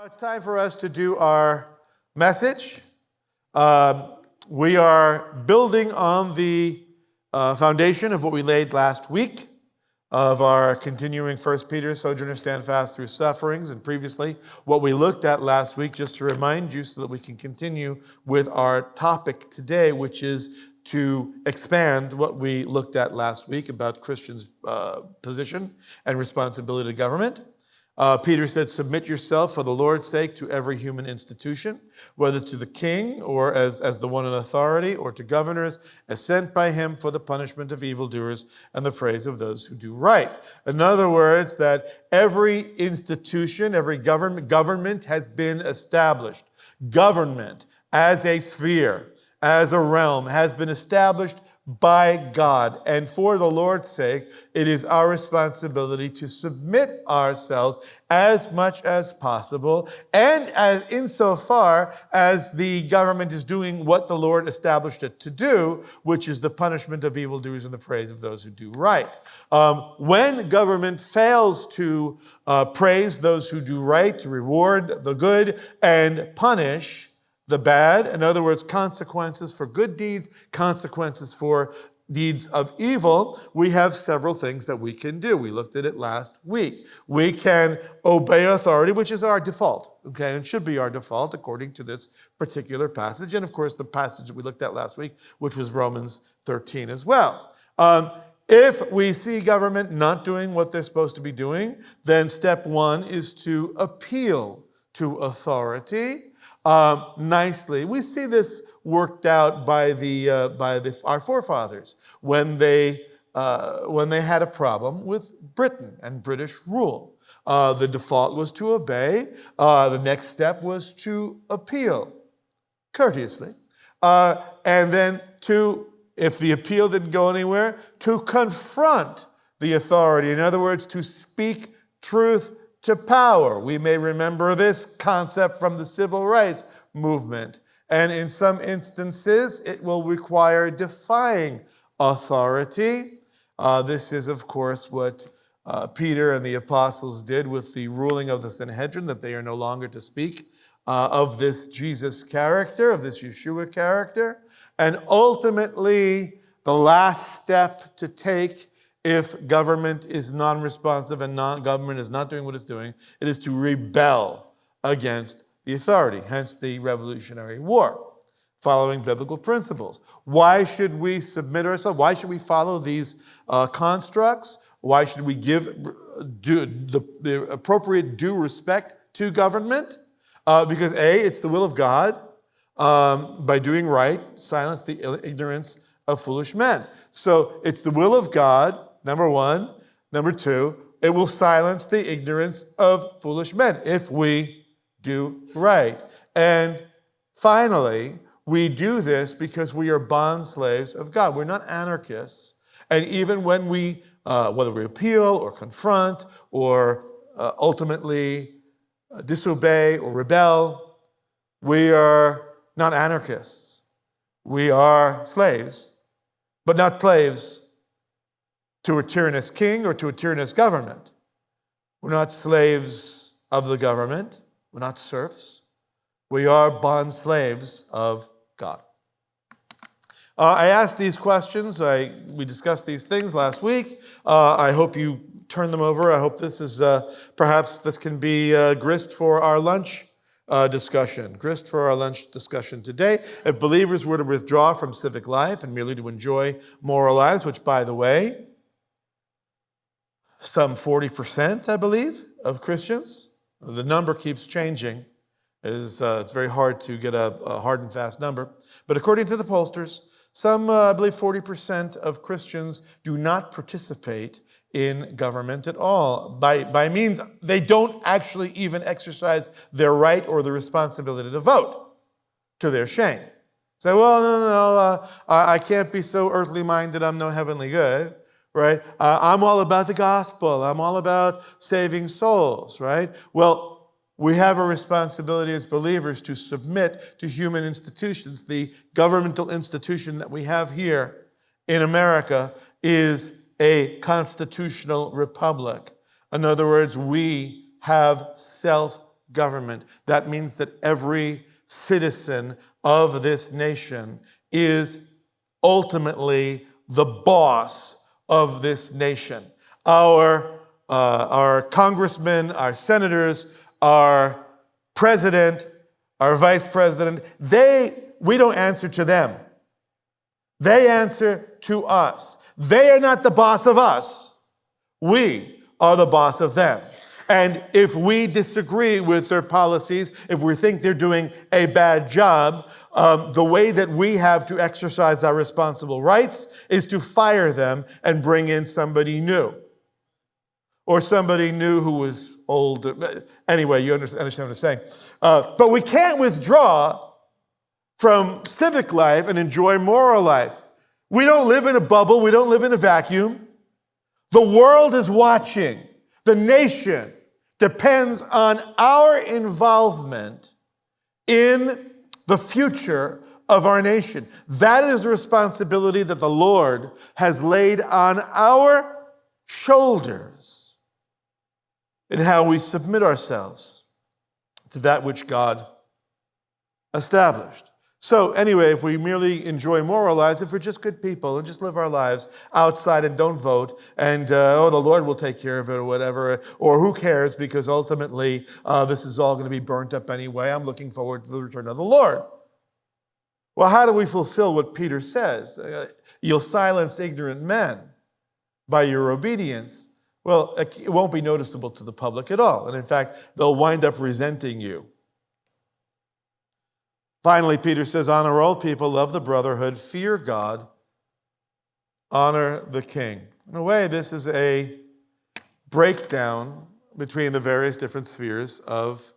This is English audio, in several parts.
It's time for us to do our message. We are building on the foundation of what we laid last week of our continuing 1 Peter, Sojourner Stand Fast Through Sufferings, and previously what we looked at last week, just to remind you so that we can continue with our topic today, which is to expand what we looked at last week about Christians' position and responsibility to government. Peter said, submit yourself for the Lord's sake to every human institution, whether to the king or as the one in authority, or to governors as sent by him for the punishment of evildoers and the praise of those who do right. In other words, that every institution, every government has been established. Government as a sphere, as a realm, has been established by God. And for the Lord's sake, it is our responsibility to submit ourselves as much as possible, and as insofar as the government is doing what the Lord established it to do, which is the punishment of evildoers and the praise of those who do right. When government fails to praise those who do right, to reward the good and punish the bad, in other words, consequences for good deeds, consequences for deeds of evil, we have several things that we can do. We looked at it last week. We can obey authority, which is our default, okay? And should be our default according to this particular passage. And of course, the passage that we looked at last week, which was Romans 13 as well. If we see government not doing what they're supposed to be doing, then step one is to appeal to authority. Nicely. We see this worked out by our forefathers when they had a problem with Britain and British rule. The default was to obey. The next step was to appeal courteously, and then if the appeal didn't go anywhere, to confront the authority. In other words, to speak truth to power. We may remember this concept from the civil rights movement. And in some instances, it will require defying authority. This is, of course, what Peter and the apostles did with the ruling of the Sanhedrin, that they are no longer to speak of this Jesus character, of this Yeshua character. And ultimately, the last step to take if government is non-responsive and government is not doing what it's doing, it is to rebel against the authority, hence the Revolutionary War, following biblical principles. Why should we submit ourselves? Why should we follow these constructs? Why should we give the appropriate due respect to government? Because A, it's the will of God. By doing right, silence the ignorance of foolish men. So it's the will of God, number one. Number two, it will silence the ignorance of foolish men if we do right. And finally, we do this because we are bond slaves of God. We're not anarchists. And even when we, whether we appeal or confront or ultimately disobey or rebel, we are not anarchists. We are slaves, but not slaves to a tyrannous king or to a tyrannous government. We're not slaves of the government. We're not serfs. We are bond slaves of God. I asked these questions. We discussed these things last week. I hope you turn them over. I hope this is, perhaps this can be grist for our lunch discussion. Grist for our lunch discussion today. If believers were to withdraw from civic life and merely to enjoy moral lives, which, by the way, some 40%, I believe, of Christians. The number keeps changing. It's very hard to get a hard and fast number. But according to the pollsters, some, I believe 40% of Christians do not participate in government at all. By means, they don't actually even exercise their right or the responsibility to vote, to their shame. Say, well, no, I can't be so earthly minded, I'm no heavenly good. Right? I'm all about the gospel. I'm all about saving souls, right? Well, we have a responsibility as believers to submit to human institutions. The governmental institution that we have here in America is a constitutional republic. In other words, we have self government. That means that every citizen of this nation is ultimately the boss of this nation. Our congressmen, our senators, our president, our vice president, we don't answer to them. They answer to us. They are not the boss of us. We are the boss of them. And if we disagree with their policies, if we think they're doing a bad job, the way that we have to exercise our responsible rights is to fire them and bring in somebody new. Or somebody new who was old. Anyway, you understand what I'm saying. But we can't withdraw from civic life and enjoy moral life. We don't live in a bubble. We don't live in a vacuum. The world is watching. The nation depends on our involvement in the future of our nation. That is a responsibility that the Lord has laid on our shoulders in how we submit ourselves to that which God established. So anyway, if we merely enjoy moral lives, if we're just good people and just live our lives outside and don't vote, and the Lord will take care of it or whatever, or who cares, because ultimately this is all going to be burnt up anyway. I'm looking forward to the return of the Lord. Well, how do we fulfill what Peter says? You'll silence ignorant men by your obedience. Well, it won't be noticeable to the public at all. And in fact, they'll wind up resenting you. Finally, Peter says, honor all people, love the brotherhood, fear God, honor the king. In a way, this is a breakdown between the various different spheres of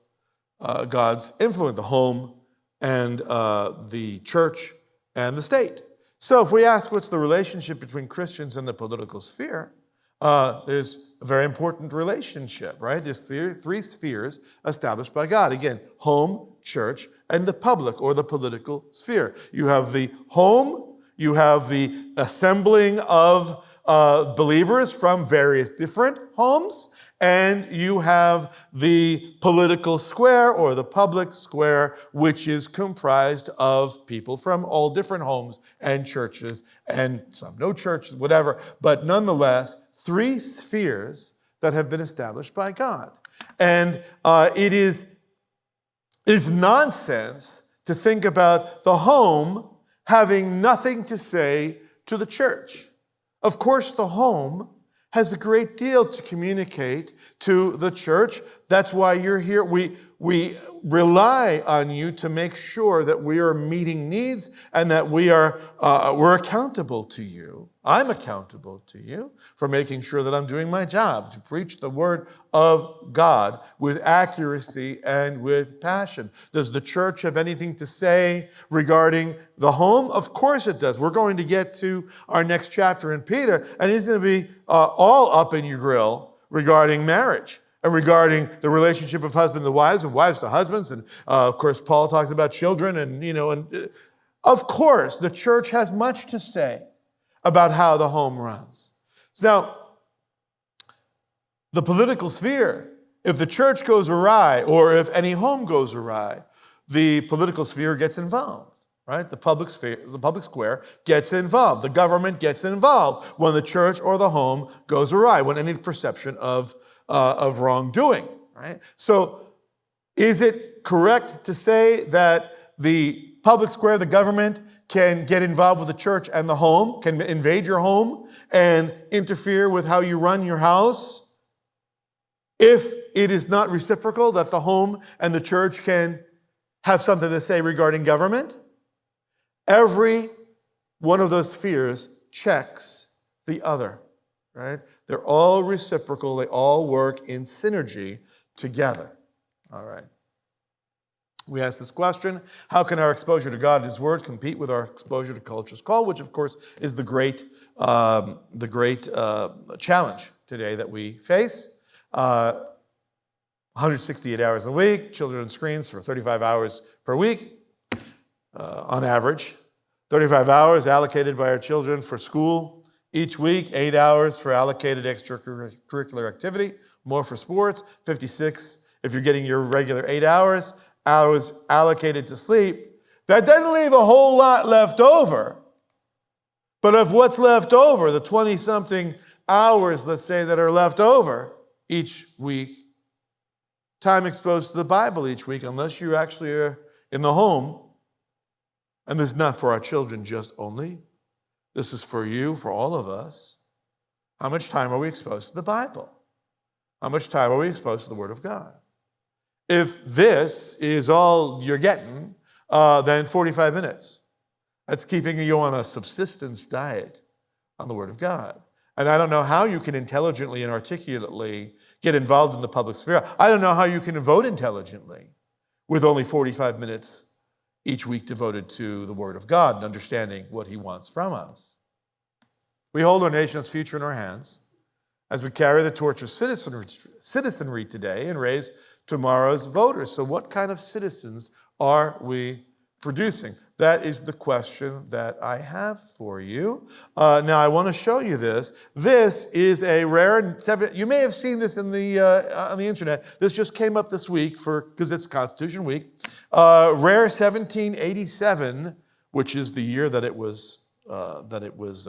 God's influence, the home and the church and the state. So if we ask what's the relationship between Christians and the political sphere, there's a very important relationship, right? There's three spheres established by God. Again, home, church, and the public or the political sphere. You have the home, you have the assembling of believers from various different homes, and you have the political square or the public square, which is comprised of people from all different homes and churches, and some no churches, whatever, but nonetheless, three spheres that have been established by God. And it is nonsense to think about the home having nothing to say to the church. Of course, the home has a great deal to communicate to the church. That's why you're here. We rely on you to make sure that we are meeting needs and that we're accountable to you. I'm accountable to you for making sure that I'm doing my job to preach the word of God with accuracy and with passion. Does the church have anything to say regarding the home? Of course it does. We're going to get to our next chapter in Peter, and he's going to be all up in your grill regarding marriage and regarding the relationship of husbands to wives and wives to husbands. And of course, Paul talks about children and of course, the church has much to say about how the home runs. Now, the political sphere, if the church goes awry or if any home goes awry, the political sphere gets involved, right? The public square gets involved. The government gets involved when the church or the home goes awry, when any perception of wrongdoing, right? So is it correct to say that the public square, the government, can get involved with the church and the home, can invade your home and interfere with how you run your house, if it is not reciprocal that the home and the church can have something to say regarding government? Every one of those spheres checks the other, right? They're all reciprocal. They all work in synergy together. All right. We ask this question: how can our exposure to God and His Word compete with our exposure to culture's call, which of course is the great challenge today that we face. 168 hours a week, children on screens for 35 hours per week, on average. 35 hours allocated by our children for school each week, 8 hours for allocated extracurricular activity, more for sports, 56 if you're getting your regular 8 hours allocated to sleep, that doesn't leave a whole lot left over. But of what's left over, the 20-something hours, let's say, that are left over each week, time exposed to the Bible each week, unless you actually are in the home, and this is not for our children just only, this is for you, for all of us. How much time are we exposed to the Bible? How much time are we exposed to the Word of God? If this is all you're getting, then 45 minutes. That's keeping you on a subsistence diet on the Word of God. And I don't know how you can intelligently and articulately get involved in the public sphere. I don't know how you can vote intelligently with only 45 minutes each week devoted to the Word of God and understanding what He wants from us. We hold our nation's future in our hands as we carry the torch of citizenry today and raise tomorrow's voters. So what kind of citizens are we producing? That is the question that I have for you. Now, I want to show you this. This is a rare, you may have seen this on the internet. This just came up this week because it's Constitution Week. Rare 1787, which is the year that it was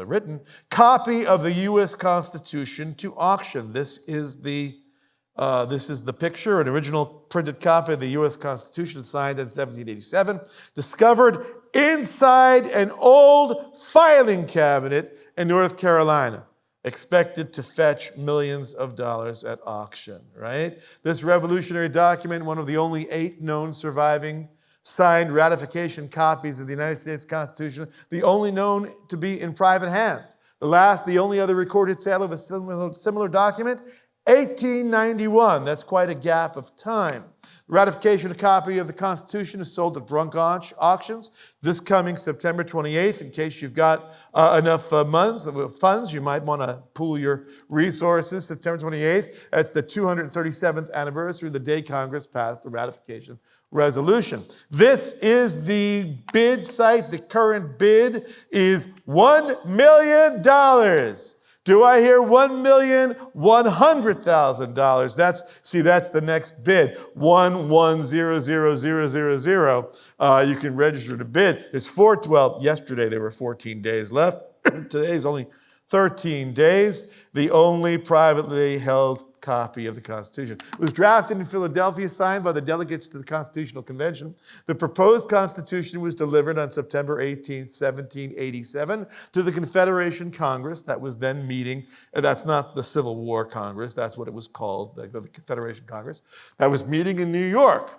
written, copy of the U.S. Constitution to auction. This is the picture, an original printed copy of the U.S. Constitution signed in 1787, discovered inside an old filing cabinet in North Carolina, expected to fetch millions of dollars at auction, right? This revolutionary document, one of the only 8 known surviving signed ratification copies of the United States Constitution, the only known to be in private hands. The only other recorded sale of a similar document, 1891, that's quite a gap of time. Ratification copy of the Constitution is sold at Brunk auctions this coming September 28th. In case you've got enough funds, you might want to pool your resources. September 28th, that's the 237th anniversary of the day Congress passed the ratification resolution. This is the bid site. The current bid is $1 million. Do I hear $1,100,000? That's the next bid. 1100000. You can register to bid. It's yesterday there were 14 days left. Today's only 13 days. The only privately held copy of the Constitution. It was drafted in Philadelphia, signed by the delegates to the Constitutional Convention. The proposed Constitution was delivered on September 18, 1787, to the Confederation Congress that was then meeting. And that's not the Civil War Congress. That's what it was called, the Confederation Congress. That was meeting in New York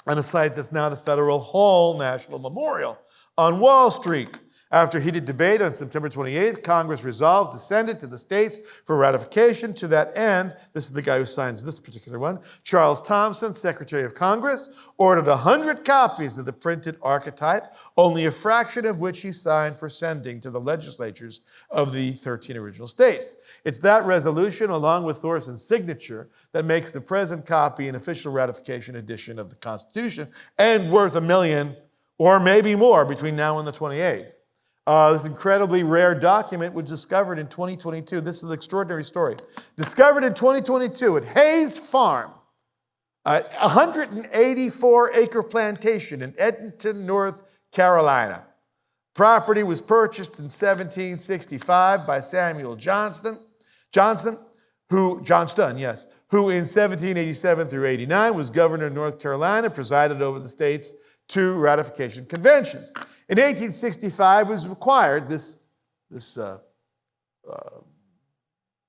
on a site that's now the Federal Hall National Memorial on Wall Street. After heated debate on September 28th, Congress resolved to send it to the states for ratification. To that end, this is the guy who signs this particular one, Charles Thompson, Secretary of Congress, ordered 100 copies of the printed archetype, only a fraction of which he signed for sending to the legislatures of the 13 original states. It's that resolution, along with Thorson's signature, that makes the present copy an official ratification edition of the Constitution and worth $1 million or maybe more between now and the 28th. This incredibly rare document was discovered in 2022. This is an extraordinary story. Discovered in 2022 at Hayes Farm, a 184-acre plantation in Edenton, North Carolina. Property was purchased in 1765 by Samuel Johnston, who in 1787 through 89 was governor of North Carolina, presided over the state's 2 ratification conventions. In 1865 was required, this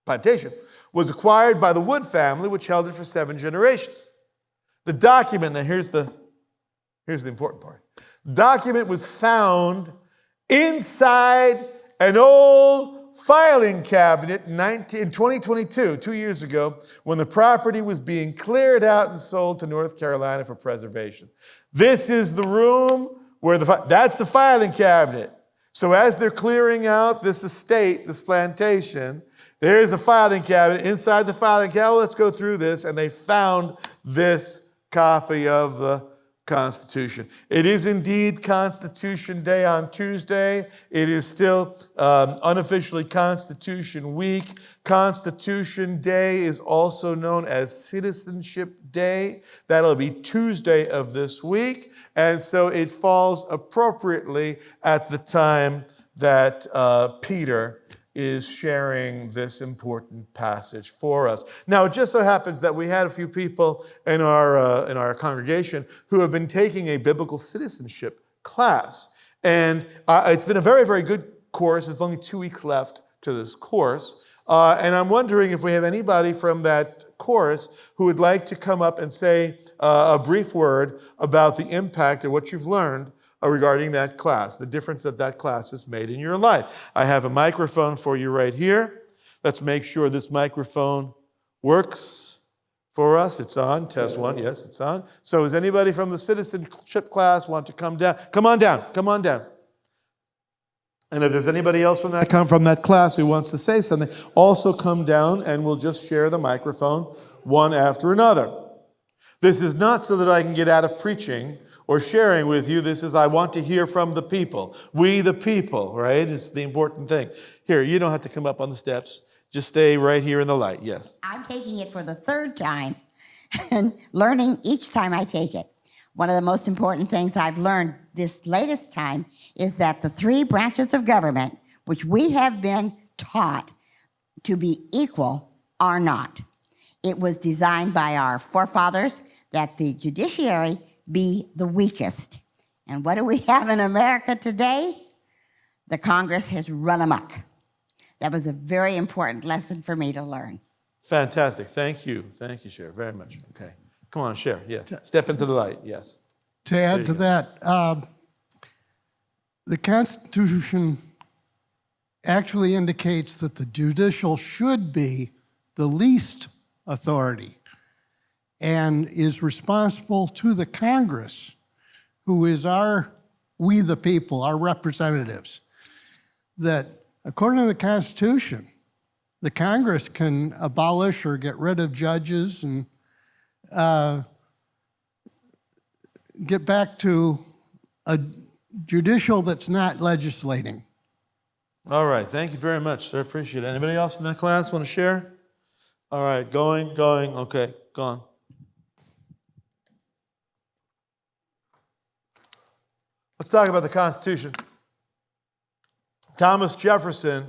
plantation was acquired by the Wood family, which held it for 7 generations. The document, now here's the important part. The document was found inside an old filing cabinet in 2022, 2 years ago, when the property was being cleared out and sold to North Carolina for preservation. This is the room where that's the filing cabinet. So as they're clearing out this estate, this plantation, there's a filing cabinet. Inside the filing cabinet, let's go through this, and they found this copy of the Constitution. It is indeed Constitution Day on Tuesday. It is still unofficially Constitution Week. Constitution Day is also known as Citizenship Day. That'll be Tuesday of this week. And so it falls appropriately at the time that Peter is sharing this important passage for us. Now, it just so happens that we had a few people in our congregation who have been taking a biblical citizenship class. And it's been a very, very good course. There's only 2 weeks left to this course. And I'm wondering if we have anybody from that course who would like to come up and say a brief word about the impact of what you've learned regarding that class, the difference that that class has made in your life. I have a microphone for you right here. Let's make sure this microphone works for us. It's on. Test 1. Yes, it's on. So does anybody from the citizenship class want to come down? Come on down. Come on down. And if there's anybody else from that class who wants to say something, also come down and we'll just share the microphone one after another. This is not so that I can get out of preaching or sharing with you. This is, I want to hear from the people. We the people, right? It's the important thing. Here, you don't have to come up on the steps. Just stay right here in the light. Yes. I'm taking it for the 3rd time and learning each time I take it. One of the most important things I've learned this latest time is that the 3 branches of government, which we have been taught to be equal, are not. It was designed by our forefathers that the judiciary be the weakest. And what do we have in America today? The Congress has run amok. That was a very important lesson for me to learn. Fantastic. Thank you. Thank you, Sheriff, very much. Okay. Come on, Sheriff. Yeah. Step into the light. Yes. To add to that, the Constitution actually indicates that the judicial should be the least authority and is responsible to the Congress, who is we the people, our representatives. That according to the Constitution, the Congress can abolish or get rid of judges and get back to a judicial that's not legislating. All right. Thank you very much, sir. Appreciate it. Anybody else in that class want to share? All right. Going. Okay. Gone. Let's talk about the Constitution. Thomas Jefferson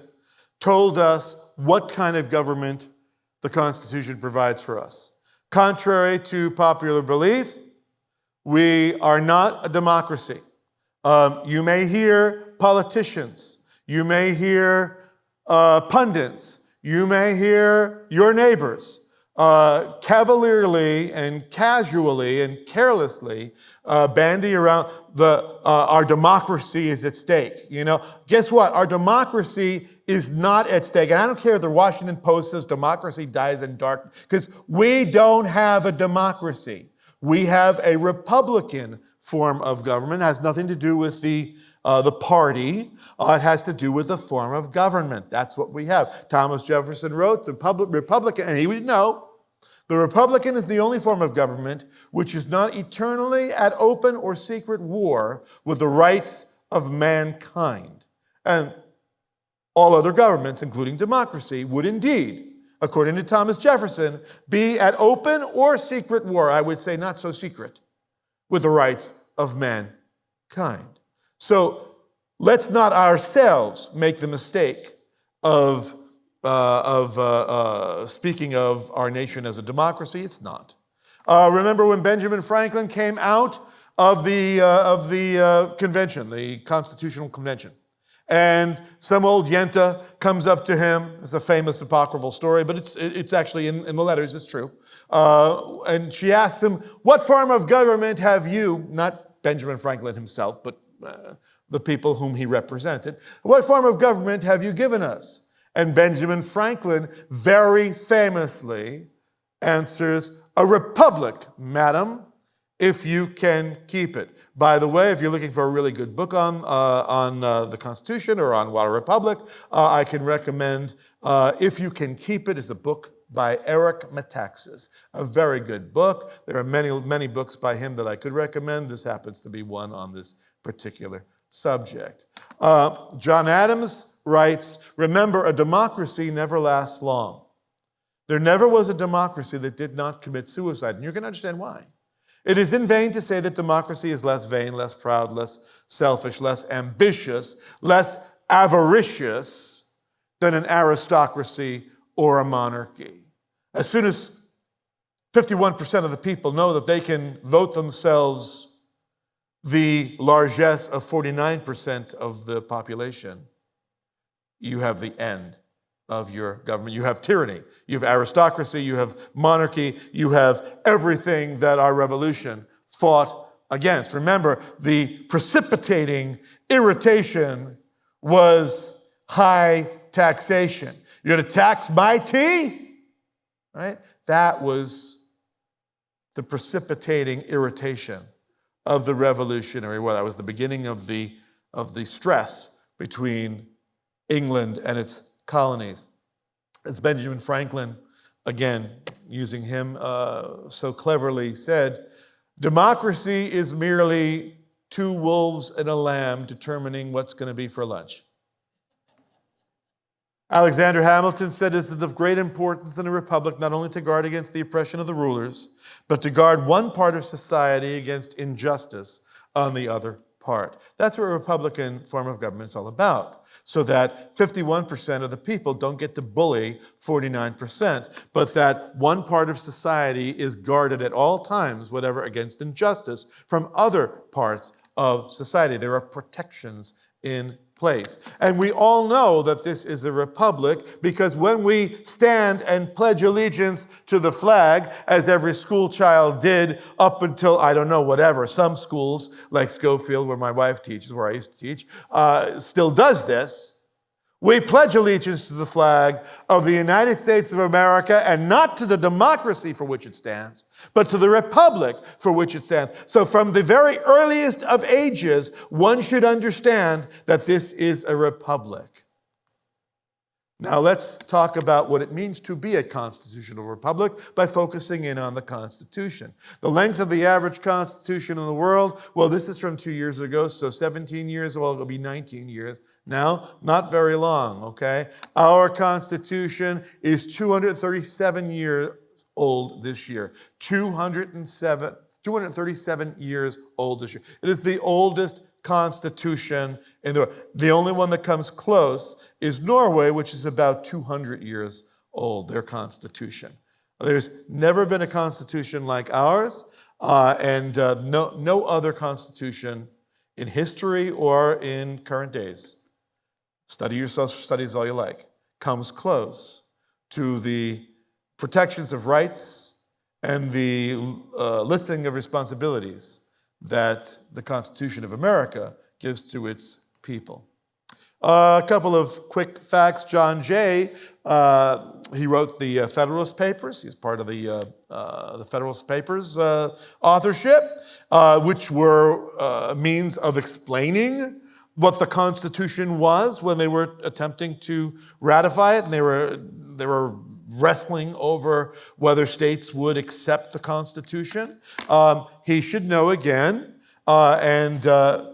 told us what kind of government the Constitution provides for us. Contrary to popular belief, we are not a democracy. You may hear politicians, you may hear pundits, you may hear your neighbors cavalierly and casually and carelessly bandy around our democracy is at stake. You know, guess what? Our democracy is not at stake. And I don't care if the Washington Post says democracy dies in dark, because we don't have a democracy. We have a Republican form of government. It has nothing to do with the party. It has to do with the form of government. That's what we have. Thomas Jefferson wrote, the Republican, and he would know, the Republican is the only form of government which is not eternally at open or secret war with the rights of mankind. And all other governments, including democracy, would indeed, according to Thomas Jefferson, be at open or secret war, I would say not so secret, with the rights of mankind. So let's not ourselves make the mistake of speaking of our nation as a democracy. It's not. Remember when Benjamin Franklin came out of the convention, the Constitutional Convention, and some old yenta comes up to him. It's a famous apocryphal story, but it's actually in the letters. It's true. And she asks him, "What form of government have you?" Not Benjamin Franklin himself, but the people whom he represented. "What form of government have you given us?" And Benjamin Franklin very famously answers, "A republic, madam, if you can keep it." By the way, if you're looking for a really good book on the Constitution or on what a republic, I can recommend If You Can Keep It is a book by Eric Metaxas. A very good book. There are many books by him that I could recommend. This happens to be one on this particular subject. John Adams writes, remember, a democracy never lasts long. There never was a democracy that did not commit suicide, and you're going to understand why. It is in vain to say that democracy is less vain, less proud, less selfish, less ambitious, less avaricious than an aristocracy or a monarchy. As soon as 51% of the people know that they can vote themselves the largesse of 49% of the population, you have the end of your government. You have tyranny, you have aristocracy, you have monarchy, you have everything that our revolution fought against. Remember, the precipitating irritation was high taxation. You're going to tax my tea? Right? That was the precipitating irritation of the Revolutionary War. That was the beginning of the stress between England and its colonies. As Benjamin Franklin, again, using him so cleverly said, democracy is merely two wolves and a lamb determining what's going to be for lunch. Alexander Hamilton said, it is of great importance in a republic not only to guard against the oppression of the rulers, but to guard one part of society against injustice on the other part. That's what a Republican form of government is all about, so that 51% of the people don't get to bully 49%, but that one part of society is guarded at all times, whatever, against injustice from other parts of society. There are protections in place. And we all know that this is a republic because when we stand and pledge allegiance to the flag, as every school child did up until, I don't know, whatever, some schools like Schofield, where my wife teaches, where I used to teach, still does this. We pledge allegiance to the flag of the United States of America and not to the democracy for which it stands, but to the republic for which it stands. So from the very earliest of ages, one should understand that this is a republic. Now let's talk about what it means to be a constitutional republic by focusing in on the Constitution. The length of the average constitution in the world, well, this is from 2 years ago, so 17 years, well, it'll be 19 years now, not very long, okay? Our Constitution is 237 years old this year. 237 years old this year. It is the oldest Constitution in the world. The only one that comes close is Norway, which is about 200 years old, their Constitution. There's never been a Constitution like ours, and no other Constitution in history or in current days, study your social studies all you like, comes close to the protections of rights and the listing of responsibilities that the Constitution of America gives to its people. A couple of quick facts. John Jay, he wrote the Federalist Papers. He's part of the Federalist Papers authorship, which were a means of explaining what the Constitution was when they were attempting to ratify it, and they were wrestling over whether states would accept the Constitution. He should know again, and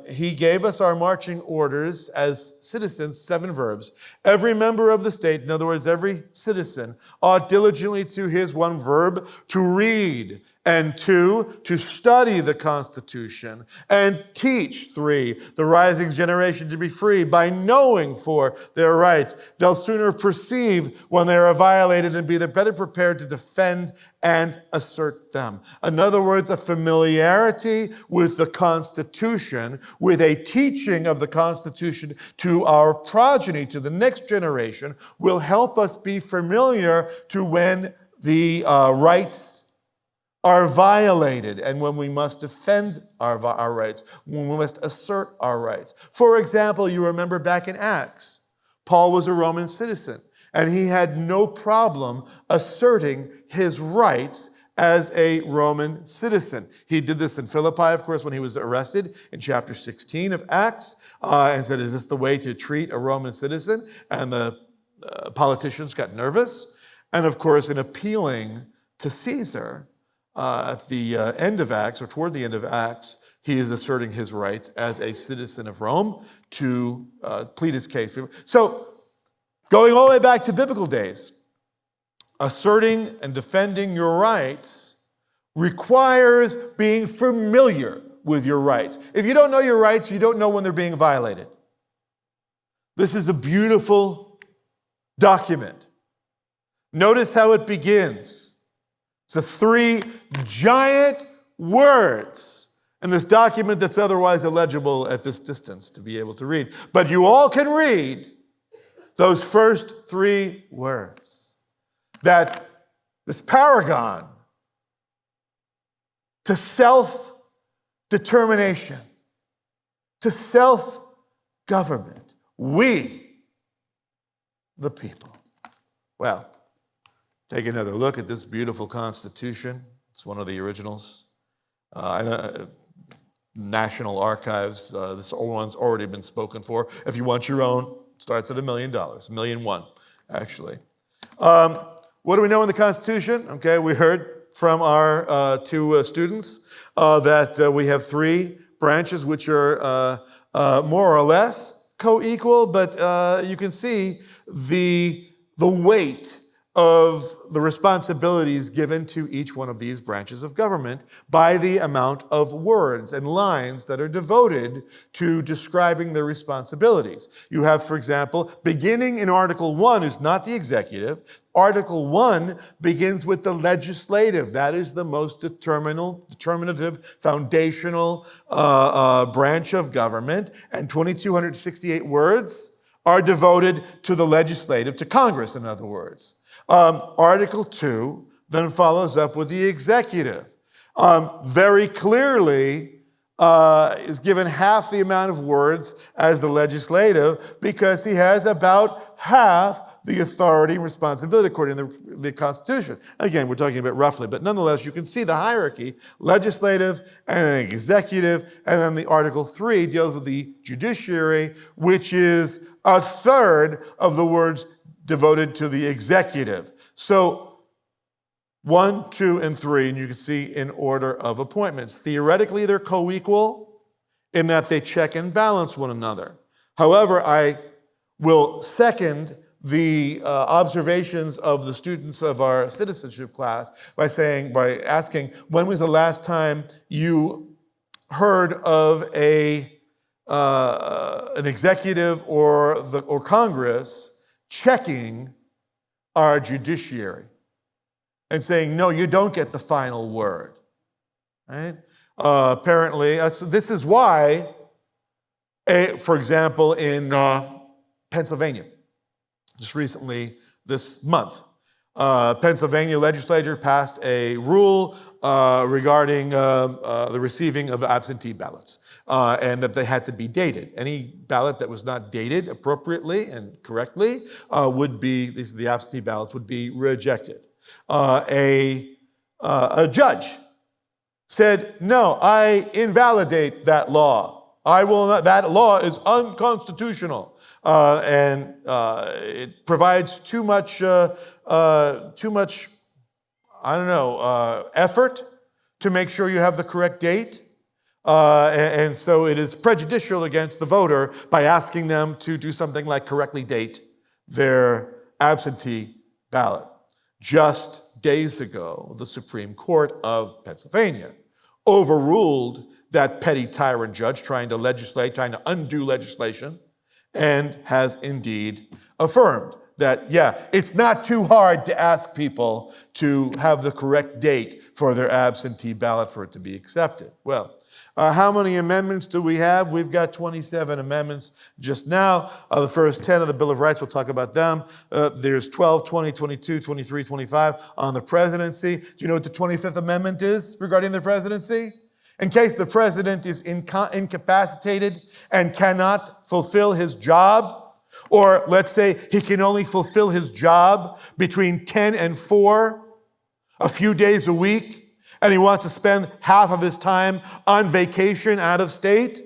he gave us our marching orders as citizens, 7 verbs. Every member of the state, in other words, every citizen, ought diligently to his 1 verb, to read, and 2, to study the Constitution, and teach, 3, the rising generation to be free by knowing for their rights. They'll sooner perceive when they are violated and be the better prepared to defend and assert them. In other words, a familiarity with the Constitution, with a teaching of the Constitution to our progeny, to the next generation, will help us be familiar to when the rights are violated and when we must defend our rights, when we must assert our rights. For example, you remember back in Acts, Paul was a Roman citizen and he had no problem asserting his rights as a Roman citizen. He did this in Philippi, of course, when he was arrested in chapter 16 of Acts, and said, is this the way to treat a Roman citizen? And the politicians got nervous. And of course, in appealing to Caesar at the end of Acts, or toward the end of Acts, he is asserting his rights as a citizen of Rome to plead his case. So, going all the way back to biblical days, asserting and defending your rights requires being familiar with your rights. If you don't know your rights, you don't know when they're being violated. This is a beautiful document. Notice how it begins. It's a 3 giant words in this document that's otherwise illegible at this distance to be able to read. But you all can read those first 3 words. That this paragon to self-determination, to self-government. We, the people. Well, take another look at this beautiful Constitution. It's one of the originals. National Archives, this one's already been spoken for. If you want your own, it starts at $1 million, $1,000,001, actually. What do we know in the Constitution? Okay, we heard from our 2 students that we have 3 branches which are more or less co-equal, but you can see the weight of the responsibilities given to each one of these branches of government by the amount of words and lines that are devoted to describing their responsibilities. You have, for example, beginning in Article 1 is not the executive. Article 1 begins with the legislative. That is the most determinative, foundational branch of government. And 2,268 words are devoted to the legislative, to Congress, in other words. Article 2 then follows up with the executive. Very clearly is given half the amount of words as the legislative because he has about half the authority and responsibility according to the Constitution. Again, we're talking about roughly, but nonetheless, you can see the hierarchy: legislative and then executive, and then the Article 3 deals with the judiciary, which is a third of the words devoted to the executive. So 1, 2, and 3, and you can see in order of appointments. Theoretically, they're co-equal in that they check and balance one another. However, I will second the observations of the students of our citizenship class by asking, when was the last time you heard of an executive or Congress checking our judiciary and saying, no, you don't get the final word, right? Apparently, so this is why, for example, in Pennsylvania, just recently this month, Pennsylvania legislature passed a rule regarding the receiving of absentee ballots. And that they had to be dated. Any ballot that was not dated appropriately and correctly the absentee ballots would be rejected. A judge said, no, I invalidate that law. I will not, that law is unconstitutional. And it provides too much, effort to make sure you have the correct date. And so it is prejudicial against the voter by asking them to do something like correctly date their absentee ballot. Just days ago, the Supreme Court of Pennsylvania overruled that petty tyrant judge trying to undo legislation, and has indeed affirmed that, it's not too hard to ask people to have the correct date for their absentee ballot for it to be accepted. Well, how many amendments do we have? We've got 27 amendments just now. The first 10 of the Bill of Rights, we'll talk about them. There's 12, 20, 22, 23, 25 on the presidency. Do you know what the 25th Amendment is regarding the presidency? In case the president is incapacitated and cannot fulfill his job, or let's say he can only fulfill his job between 10 and 4, a few days a week, and he wants to spend half of his time on vacation out of state,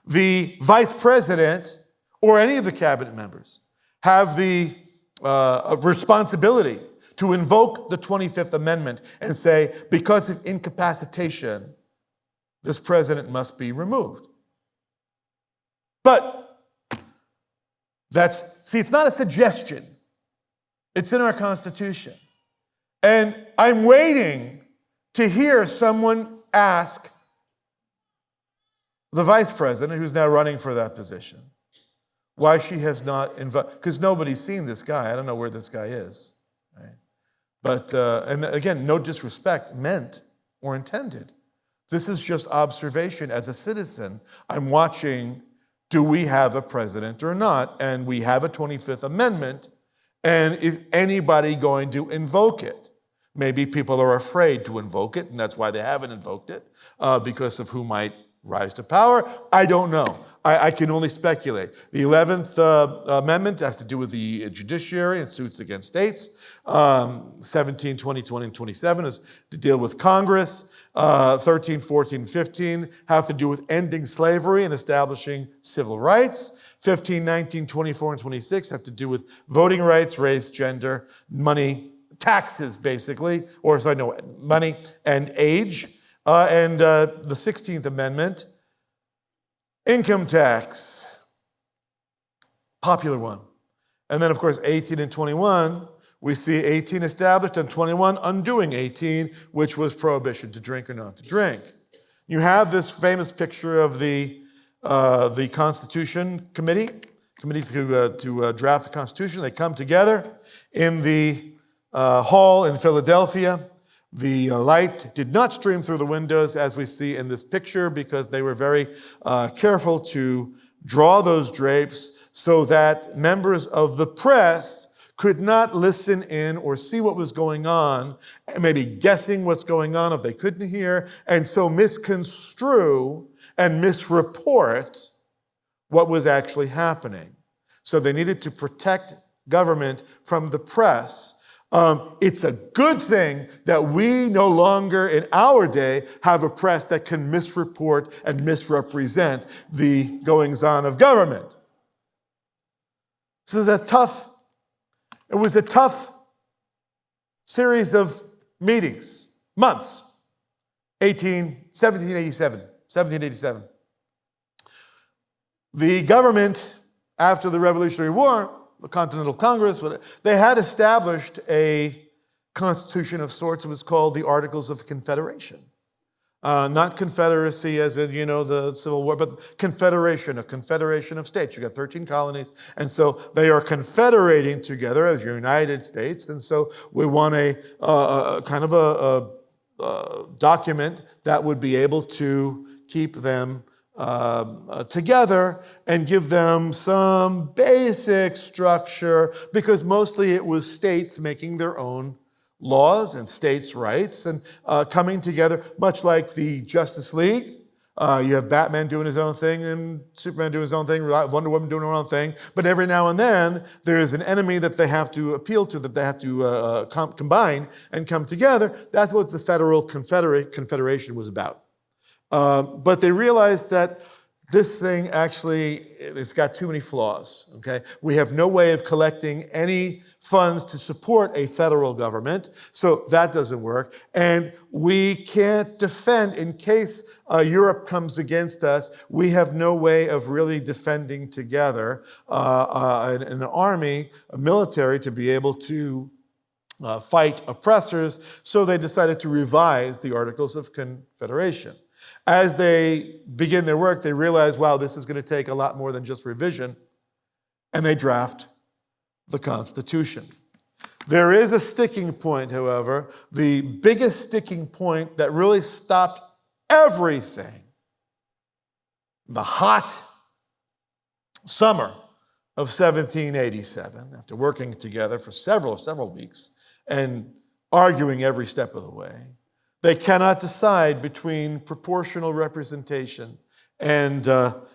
the vice president or any of the cabinet members have the responsibility to invoke the 25th Amendment and say, because of incapacitation, this president must be removed. But it's not a suggestion. It's in our Constitution. And I'm waiting to hear someone ask the vice president, who's now running for that position, why she has not invited, because nobody's seen this guy. I don't know where this guy is. Right? But, and again, no disrespect meant or intended. This is just observation as a citizen. I'm watching, do we have a president or not? And we have a 25th Amendment, and is anybody going to invoke it? Maybe people are afraid to invoke it, and that's why they haven't invoked it, because of who might rise to power. I don't know. I can only speculate. The 11th Amendment has to do with the judiciary and suits against states. 17, 20, 20, and 27 is to deal with Congress. 13, 14, 15 have to do with ending slavery and establishing civil rights. 15, 19, 24, and 26 have to do with voting rights, race, gender, money, taxes, basically, money and age. And the 16th Amendment, income tax, popular one. And then, of course, 18 and 21, we see 18 established and 21 undoing 18, which was prohibition to drink or not to drink. You have this famous picture of the Constitution Committee to draft the Constitution. They come together in the hall in Philadelphia. The light did not stream through the windows as we see in this picture because they were very careful to draw those drapes so that members of the press could not listen in or see what was going on, maybe guessing what's going on if they couldn't hear, and so misconstrue and misreport what was actually happening. So they needed to protect government from the press. It's a good thing that we no longer in our day have a press that can misreport and misrepresent the goings-on of government. It was a tough series of meetings, months, 1787. The government, after the Revolutionary War, the Continental Congress, they had established a constitution of sorts. It was called the Articles of Confederation. Not confederacy as in, the Civil War, but confederation, a confederation of states. You got 13 colonies, and so they are confederating together as United States, and so we want a kind of a document that would be able to keep them together and give them some basic structure, because mostly it was states making their own laws and states' rights and coming together, much like the Justice League. You have Batman doing his own thing and Superman doing his own thing, Wonder Woman doing her own thing, but every now and then there is an enemy that they have to appeal to, that they have to combine and come together. That's what the Federal Confederation was about. But they realized that this thing actually, it's got too many flaws, okay? We have no way of collecting any funds to support a federal government, so that doesn't work. And we can't defend, in case Europe comes against us, we have no way of really defending together an army, a military, to be able to fight oppressors, so they decided to revise the Articles of Confederation. As they begin their work, they realize, wow, this is going to take a lot more than just revision, and they draft the Constitution. There is a sticking point, however, the biggest sticking point that really stopped everything. The hot summer of 1787, after working together for several weeks and arguing every step of the way, they cannot decide between proportional representation and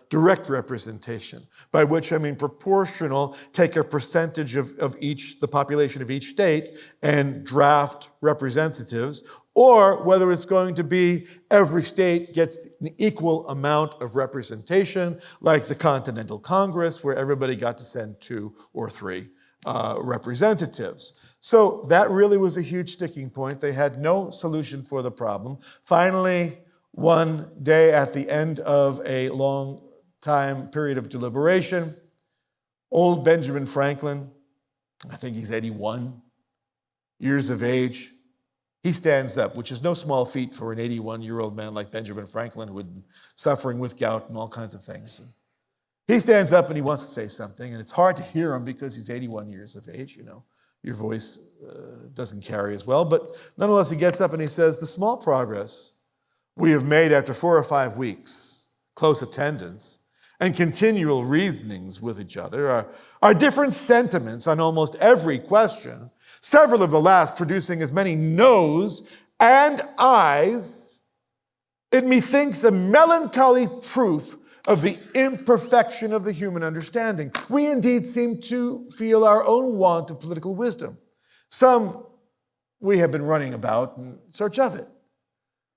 direct representation, by which I mean proportional, take a percentage of the population of each state and draft representatives, or whether it's going to be every state gets an equal amount of representation, like the Continental Congress, where everybody got to send 2 or 3 representatives. So that really was a huge sticking point. They had no solution for the problem. Finally, one day at the end of a long time period of deliberation, old Benjamin Franklin, I think he's 81 years of age, he stands up, which is no small feat for an 81-year-old man like Benjamin Franklin who had been suffering with gout and all kinds of things. He stands up and he wants to say something, and it's hard to hear him because he's 81 years of age, Your voice doesn't carry as well, but nonetheless, he gets up and he says, the small progress we have made after 4 or 5 weeks, close attendance, and continual reasonings with each other are different sentiments on almost every question, several of the last producing as many no's and ayes, it methinks a melancholy proof of the imperfection of the human understanding. We indeed seem to feel our own want of political wisdom. Some we have been running about in search of it.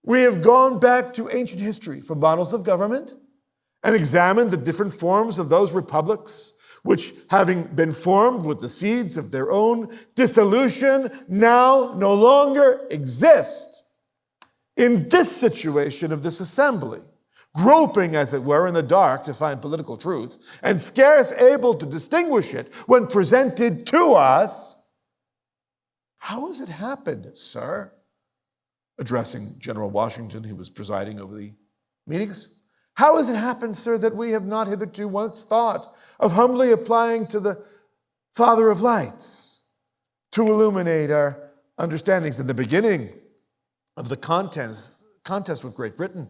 We have gone back to ancient history for models of government and examined the different forms of those republics which, having been formed with the seeds of their own dissolution, now no longer exist. In this situation of this assembly, groping, as it were, in the dark to find political truth, and scarce able to distinguish it when presented to us, how has it happened, sir? Addressing General Washington, who was presiding over the meetings. How has it happened, sir, that we have not hitherto once thought of humbly applying to the Father of lights to illuminate our understandings? In the beginning of the contest with Great Britain,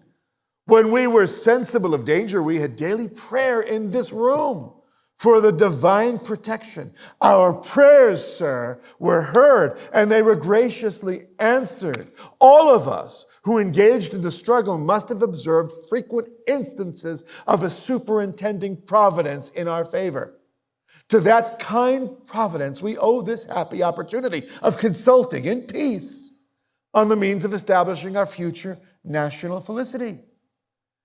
when we were sensible of danger, we had daily prayer in this room for the divine protection. Our prayers, sir, were heard, and they were graciously answered. All of us who engaged in the struggle must have observed frequent instances of a superintending providence in our favor. To that kind providence, we owe this happy opportunity of consulting in peace on the means of establishing our future national felicity.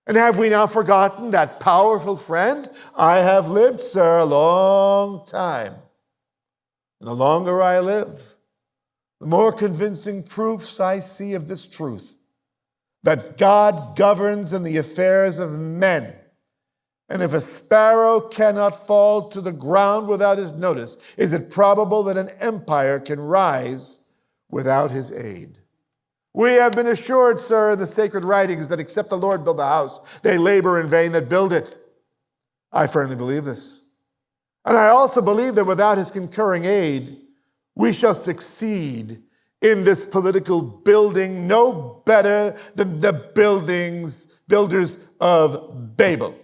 And have we now forgotten that powerful friend? I have lived, sir, a long time. And the longer I live, the more convincing proofs I see of this truth, that God governs in the affairs of men. And if a sparrow cannot fall to the ground without his notice, is it probable that an empire can rise without his aid? We have been assured, sir, in the sacred writings that except the Lord build the house, they labor in vain that build it. I firmly believe this. And I also believe that without his concurring aid, we shall succeed in this political building no better than the builders of Babel.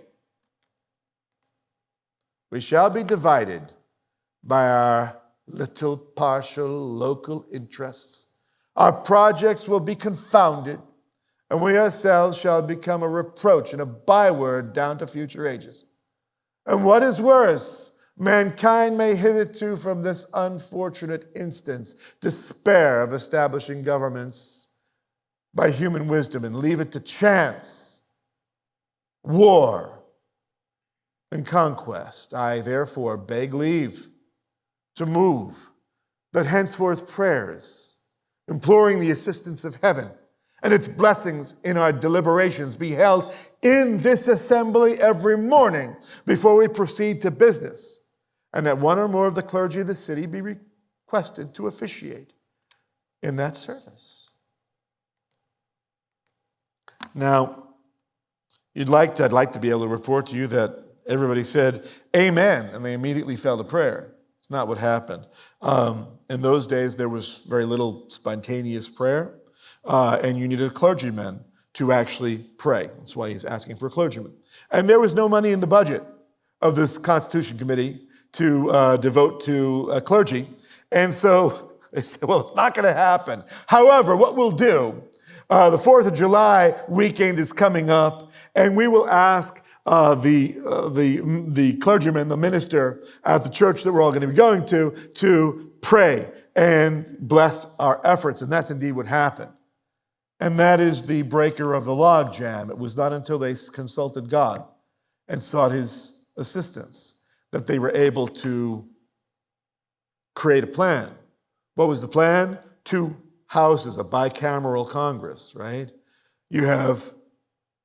We shall be divided by our little partial local interests. Our projects will be confounded, and we ourselves shall become a reproach and a byword down to future ages. And what is worse, mankind may hitherto from this unfortunate instance despair of establishing governments by human wisdom and leave it to chance, war, and conquest. I therefore beg leave to move that henceforth prayers imploring the assistance of heaven and its blessings in our deliberations be held in this assembly every morning before we proceed to business, and that one or more of the clergy of the city be requested to officiate in that service. Now, I'd like to be able to report to you that everybody said, amen, and they immediately fell to prayer. It's not what happened. In those days, there was very little spontaneous prayer, and you needed a clergyman to actually pray. That's why he's asking for a clergyman. And there was no money in the budget of this Constitution Committee to devote to clergy. And so they said, well, it's not going to happen. However, what we'll do, the 4th of July weekend is coming up, and we will ask the clergyman, the minister at the church that we're all going to be going to pray and bless our efforts. And that's indeed what happened. And that is the breaker of the log jam. It was not until they consulted God and sought his assistance that they were able to create a plan. What was the plan? 2 houses, a bicameral Congress, right? You have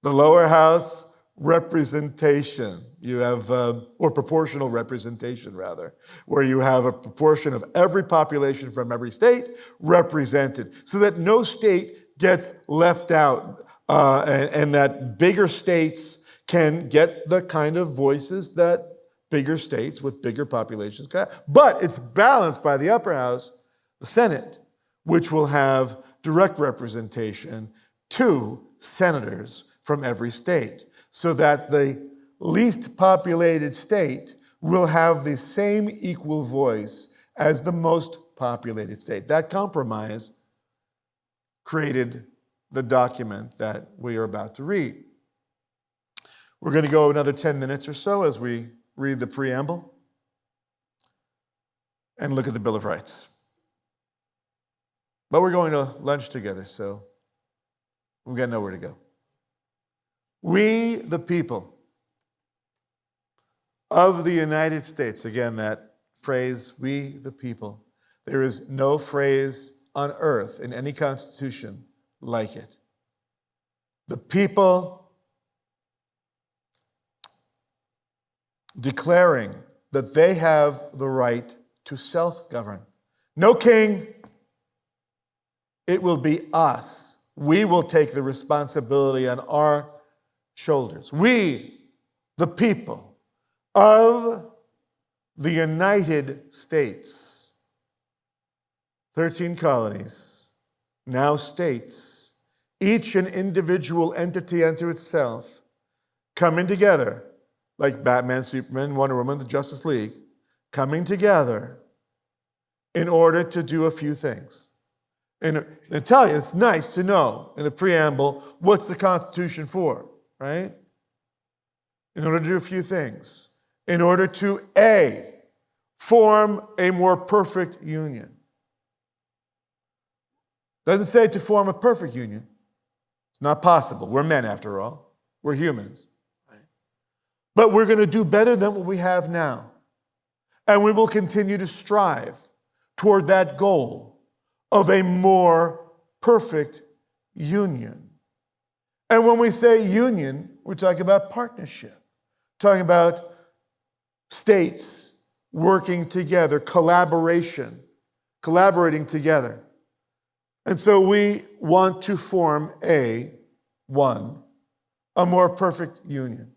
the lower house representation. You have, or proportional representation rather, where you have a proportion of every population from every state represented so that no state gets left out and that bigger states can get the kind of voices that bigger states with bigger populations got. But it's balanced by the upper house, the Senate, which will have direct representation, 2 senators from every state, so that the least populated state will have the same equal voice as the most populated state. That compromise created the document that we are about to read. We're going to go another 10 minutes or so as we read the preamble and look at the Bill of Rights. But we're going to lunch together, so we've got nowhere to go. We, the people of the United States, again, that phrase, we, the people, there is no phrase on earth in any constitution like it. The people declaring that they have the right to self-govern. No king. It will be us. We will take the responsibility on our shoulders. We, the people of the United States, 13 colonies, now states, each an individual entity unto itself, coming together like Batman, Superman, Wonder Woman, the Justice League, coming together in order to do a few things. And I tell you, it's nice to know in the preamble what's the Constitution for, right? In order to do a few things. In order to, A, form a more perfect union. Doesn't say to form a perfect union. It's not possible. We're men, after all. We're humans. Right? But we're going to do better than what we have now. And we will continue to strive toward that goal of a more perfect union. And when we say union, we're talking about partnership, talking about states working together, collaborating together. And so we want to form a more perfect union.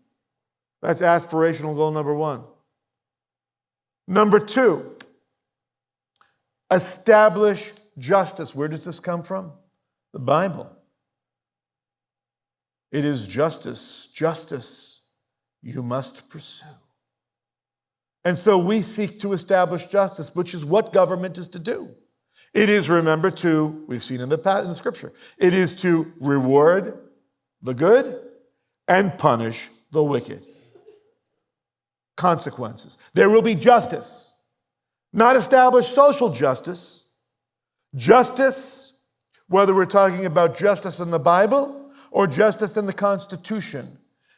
That's aspirational goal number 1. Number 2, establish justice. Where does this come from? The Bible. It is justice you must pursue. And so we seek to establish justice, which is what government is to do. It is, remember, we've seen in the scripture, it is to reward the good and punish the wicked. Consequences. There will be justice, not established social justice. Justice, whether we're talking about justice in the Bible or justice in the Constitution,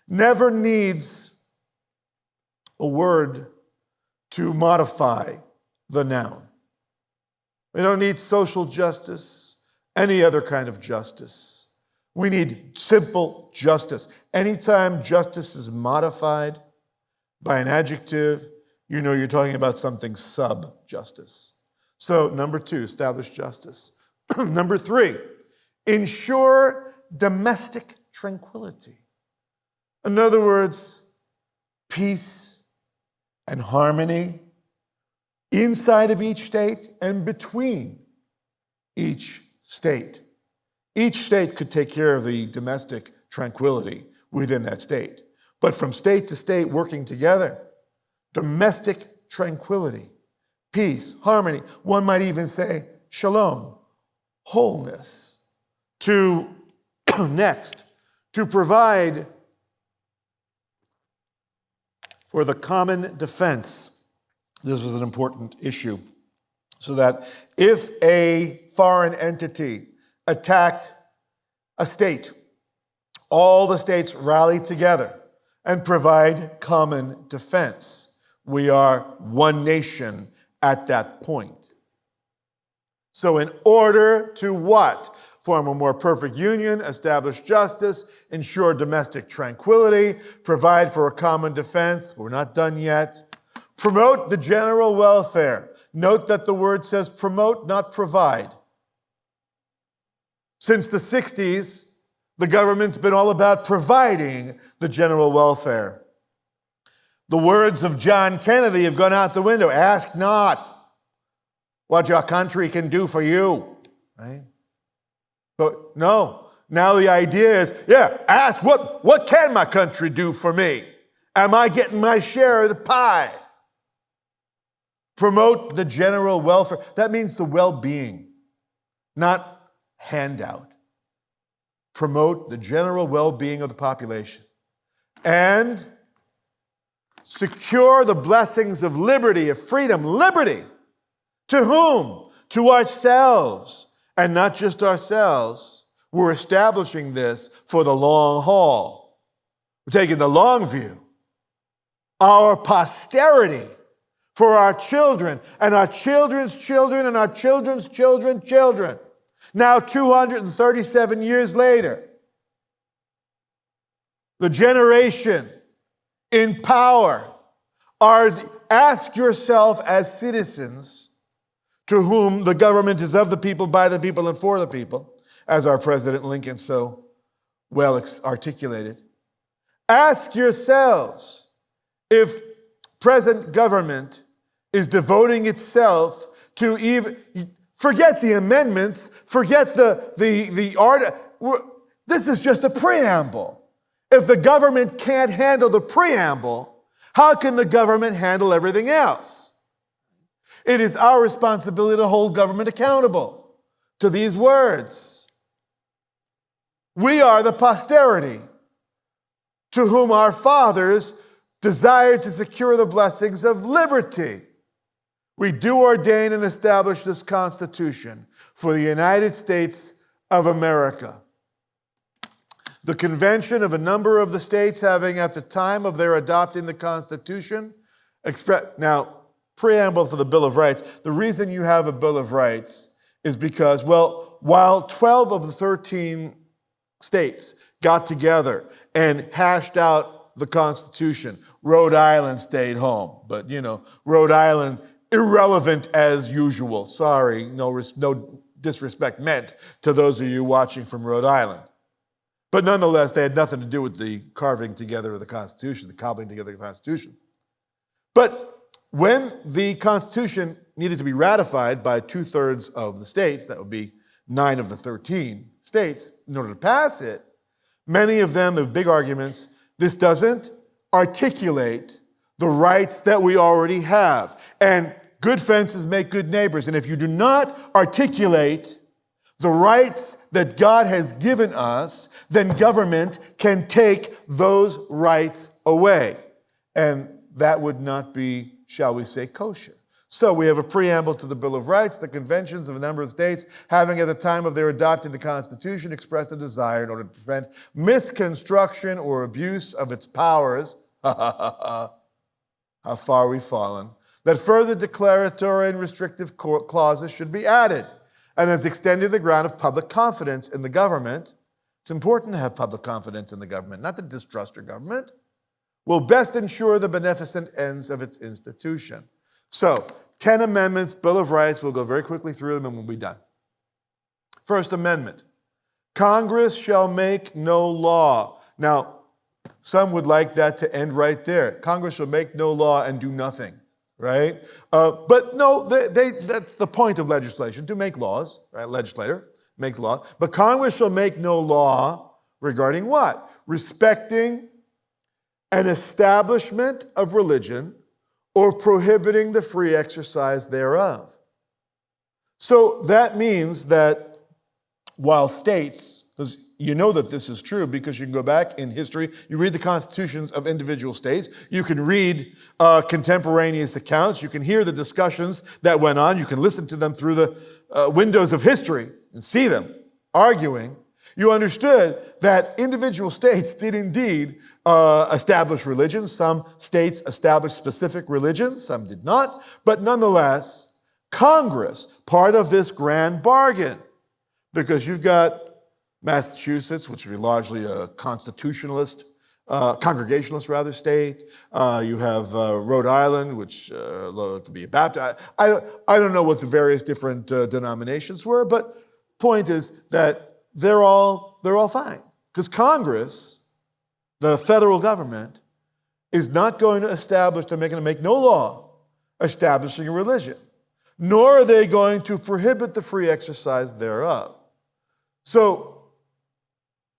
never needs a word to modify the noun. We don't need social justice, any other kind of justice. We need simple justice. Anytime justice is modified by an adjective, you know you're talking about something sub-justice. So, number 2, establish justice. Number 3, ensure domestic tranquility. In other words, peace and harmony inside of each state and between each state. Each state could take care of the domestic tranquility within that state. But from state to state working together, domestic tranquility, peace, harmony, one might even say shalom, wholeness. Next, to provide for the common defense. This was an important issue, so that if a foreign entity attacked a state, all the states rally together and provide common defense. We are one nation at that point. So in order to what? Form a more perfect union, establish justice, ensure domestic tranquility, provide for a common defense. We're not done yet. Promote the general welfare. Note that the word says promote, not provide. Since the 60s, the government's been all about providing the general welfare. The words of John Kennedy have gone out the window. Ask not what your country can do for you, right? But no, now the idea is, ask what can my country do for me? Am I getting my share of the pie? Promote the general welfare. That means the well-being, not handout. Promote the general well-being of the population. And secure the blessings of liberty, of freedom. Liberty. To whom? To ourselves. And not just ourselves. We're establishing this for the long haul. We're taking the long view. Our posterity. For our children, and our children's children, and our children's children's children. Now 237 years later, the generation in power ask yourself as citizens to whom the government is of the people, by the people, and for the people, as our President Lincoln so well articulated. Ask yourselves if present government is devoting itself to even, forget the amendments, forget the art. This is just a preamble. If the government can't handle the preamble, how can the government handle everything else? It is our responsibility to hold government accountable to these words. We are the posterity to whom our fathers desired to secure the blessings of liberty. We do ordain and establish this Constitution for the United States of America. The convention of a number of the states having at the time of their adopting the Constitution now, preamble for the Bill of Rights. The reason you have a Bill of Rights is because, while 12 of the 13 states got together and hashed out the Constitution, Rhode Island stayed home. But, Rhode Island, irrelevant as usual. Sorry, no disrespect meant to those of you watching from Rhode Island. But nonetheless, they had nothing to do with the carving together of the Constitution, the cobbling together of the Constitution. But when the Constitution needed to be ratified by 2/3 of the states, that would be 9 of the 13 states, in order to pass it, many of them, the big arguments, this doesn't articulate the rights that we already have. And good fences make good neighbors. And if you do not articulate the rights that God has given us, then government can take those rights away. And that would not be, shall we say, kosher. So we have a preamble to the Bill of Rights. The conventions of a number of states, having at the time of their adopting the Constitution, expressed a desire in order to prevent misconstruction or abuse of its powers. How far we've fallen. That further declaratory and restrictive clauses should be added, and has extended the ground of public confidence in the government. It's important to have public confidence in the government, not to distrust your government. Will best ensure the beneficent ends of its institution. So, 10 amendments, Bill of Rights. We'll go very quickly through them and we'll be done. First Amendment. Congress shall make no law. Now, some would like that to end right there. Congress shall make no law and do nothing, right? But no, that's the point of legislation, to make laws, right? Legislator makes law. But Congress shall make no law regarding what? Respecting an establishment of religion or prohibiting the free exercise thereof. So that means that while states, because you know that this is true because you can go back in history, you read the constitutions of individual states, you can read contemporaneous accounts, you can hear the discussions that went on, you can listen to them through the windows of history and see them arguing. You understood that individual states did indeed establish religions. Some states established specific religions, some did not. But nonetheless, Congress, part of this grand bargain, because you've got Massachusetts, which would be largely a constitutionalist, congregationalist rather, state. You have Rhode Island, which could be a Baptist. I don't know what the various different denominations were, but point is that they're all fine. Because Congress, the federal government, is not going to establish, they're going to make no law establishing a religion, nor are they going to prohibit the free exercise thereof. So,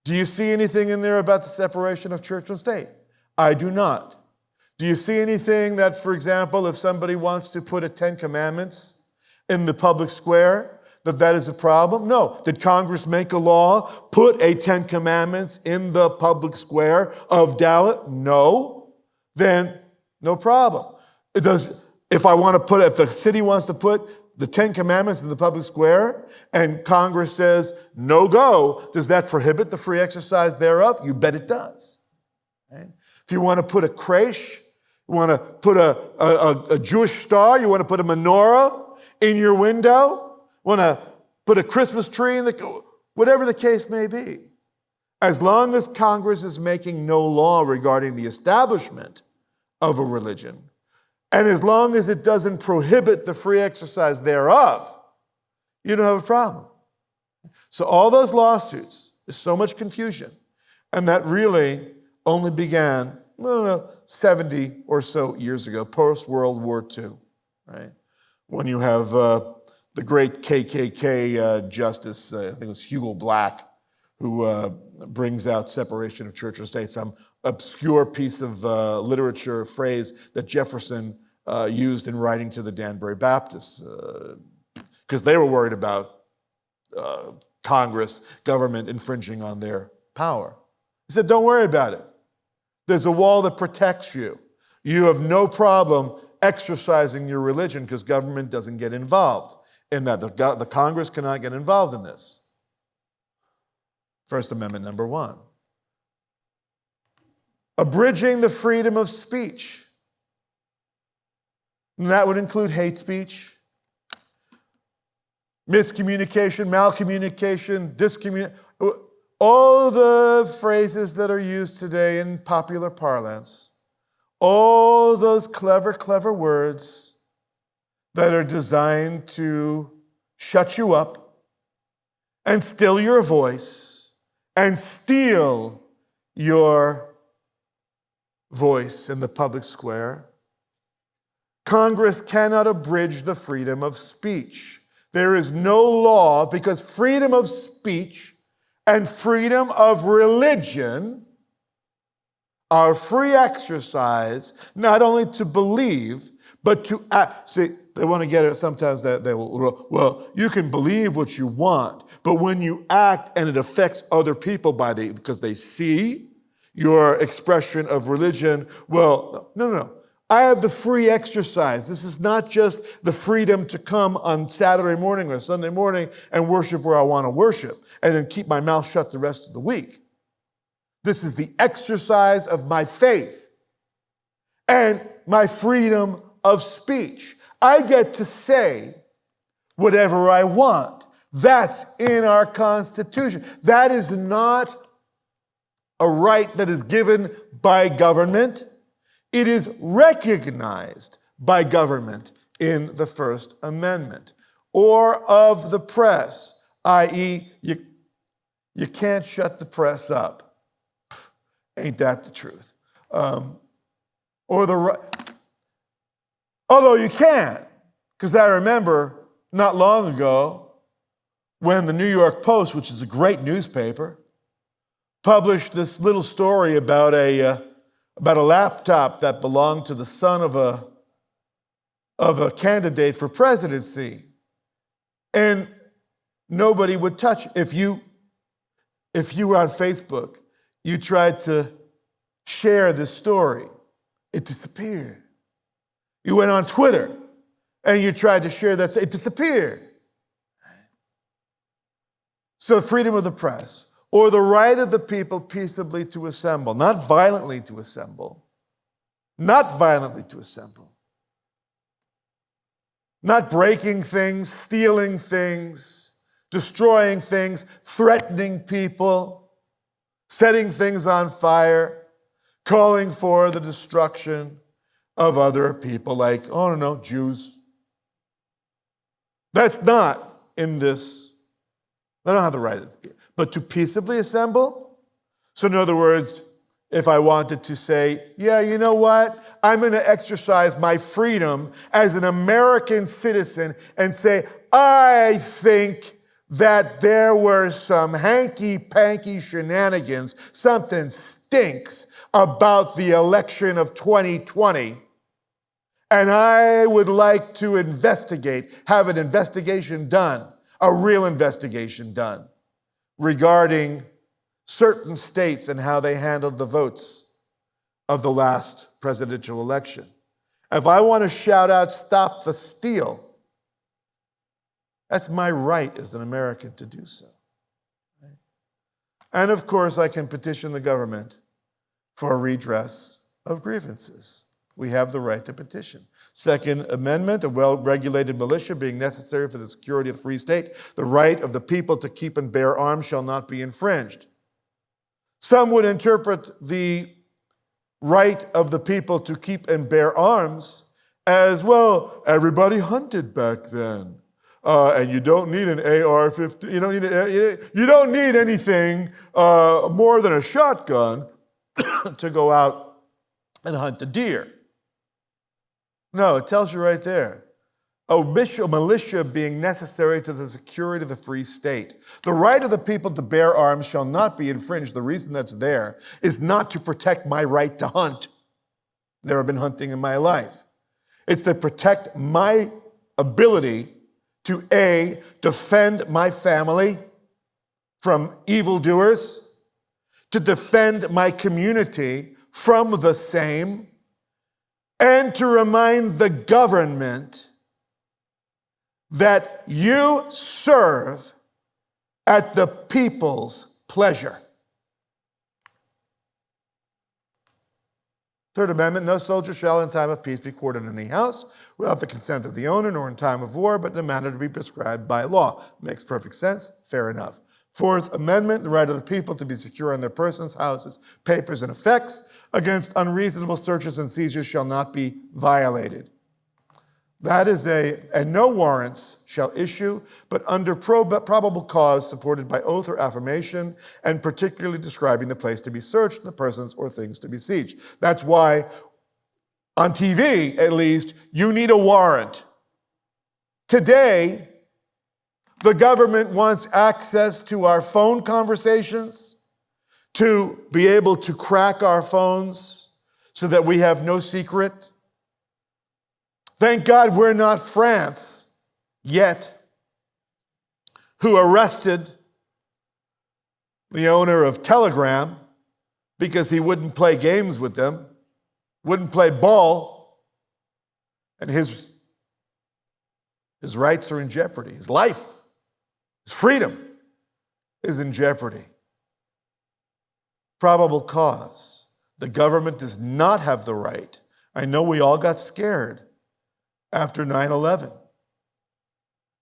do you see anything in there about the separation of church and state? I do not. Do you see anything that, for example, if somebody wants to put a 10 Commandments in the public square, that is a problem? No. Did Congress make a law, put a 10 Commandments in the public square of Dallas? No. Then no problem. If the city wants to put the 10 Commandments in the public square and Congress says no go, does that prohibit the free exercise thereof? You bet it does. Right? If you want to put a creche, you want to put a Jewish star, you want to put a menorah in your window, want to put a Christmas tree in whatever the case may be. As long as Congress is making no law regarding the establishment of a religion, and as long as it doesn't prohibit the free exercise thereof, you don't have a problem. So all those lawsuits, there's so much confusion, and that really only began, 70 or so years ago, post-World War II, right? When you have the great KKK justice, I think it was Hugo Black, who brings out separation of church and state, some obscure piece of literature, phrase that Jefferson used in writing to the Danbury Baptists, because they were worried about Congress, government infringing on their power. He said, don't worry about it. There's a wall that protects you. You have no problem exercising your religion because government doesn't get involved in that. The Congress cannot get involved in this. First Amendment, number 1. Abridging the freedom of speech. And that would include hate speech, miscommunication, malcommunication, discommunication, all the phrases that are used today in popular parlance, all those clever, clever words that are designed to shut you up and still your voice and steal your voice in the public square. Congress cannot abridge the freedom of speech. There is no law because freedom of speech and freedom of religion are free exercise, not only to believe, but to act. See, they want to get it sometimes that they will, well, you can believe what you want, but when you act and it affects other people because they see your expression of religion, well, no. I have the free exercise. This is not just the freedom to come on Saturday morning or Sunday morning and worship where I want to worship and then keep my mouth shut the rest of the week. This is the exercise of my faith and my freedom of speech. I get to say whatever I want. That's in our Constitution. That is not a right that is given by government. It is recognized by government in the First Amendment. Or of the press, i.e., you can't shut the press up. Ain't that the truth? Although you can, because I remember not long ago when the New York Post, which is a great newspaper, published this little story about a laptop that belonged to the son of a candidate for presidency, and nobody would touch it. If you were on Facebook, you tried to share this story, it disappeared. You went on Twitter and you tried to share that, it disappeared. So freedom of the press. or the right of the people peaceably to assemble, not violently to assemble, not violently to assemble, not breaking things, stealing things, destroying things, threatening people, setting things on fire, calling for the destruction of other people like, oh, I don't know, Jews. That's not in this. They don't have the right. But to peaceably assemble? So in other words, if I wanted to say, yeah, you know what? I'm going to exercise my freedom as an American citizen and say, I think that there were some hanky-panky shenanigans, something stinks about the election of 2020. And I would like to investigate, have an investigation done, a real investigation done regarding certain states and how they handled the votes of the last presidential election. If I want to shout out, stop the steal, that's my right as an American to do so. Right? And of course, I can petition the government for a redress of grievances. We have the right to petition. Second Amendment, a well-regulated militia being necessary for the security of the free state, the right of the people to keep and bear arms shall not be infringed. Some would interpret the right of the people to keep and bear arms as, well, everybody hunted back then. And you don't need an AR-15, you don't need anything more than a shotgun to go out and hunt a deer. No, it tells you right there. A militia being necessary to the security of the free state. The right of the people to bear arms shall not be infringed. The reason that's there is not to protect my right to hunt. Never been hunting in my life. It's to protect my ability to A, defend my family from evildoers, to defend my community from the same, and to remind the government that you serve at the people's pleasure. Third Amendment, no soldier shall in time of peace be quartered in any house without the consent of the owner, nor in time of war, but in a manner to be prescribed by law. Makes perfect sense, fair enough. Fourth Amendment, the right of the people to be secure in their persons, houses, papers, and effects against unreasonable searches and seizures shall not be violated. That is and no warrants shall issue, but under probable cause supported by oath or affirmation, and particularly describing the place to be searched, the persons or things to be seized. That's why, on TV at least, you need a warrant. Today, the government wants access to our phone conversations, to be able to crack our phones so that we have no secret. Thank God we're not France yet, who arrested the owner of Telegram because he wouldn't play games with them, wouldn't play ball, and his rights are in jeopardy. His life, his freedom is in jeopardy. Probable cause. The government does not have the right. I know we all got scared after 9/11.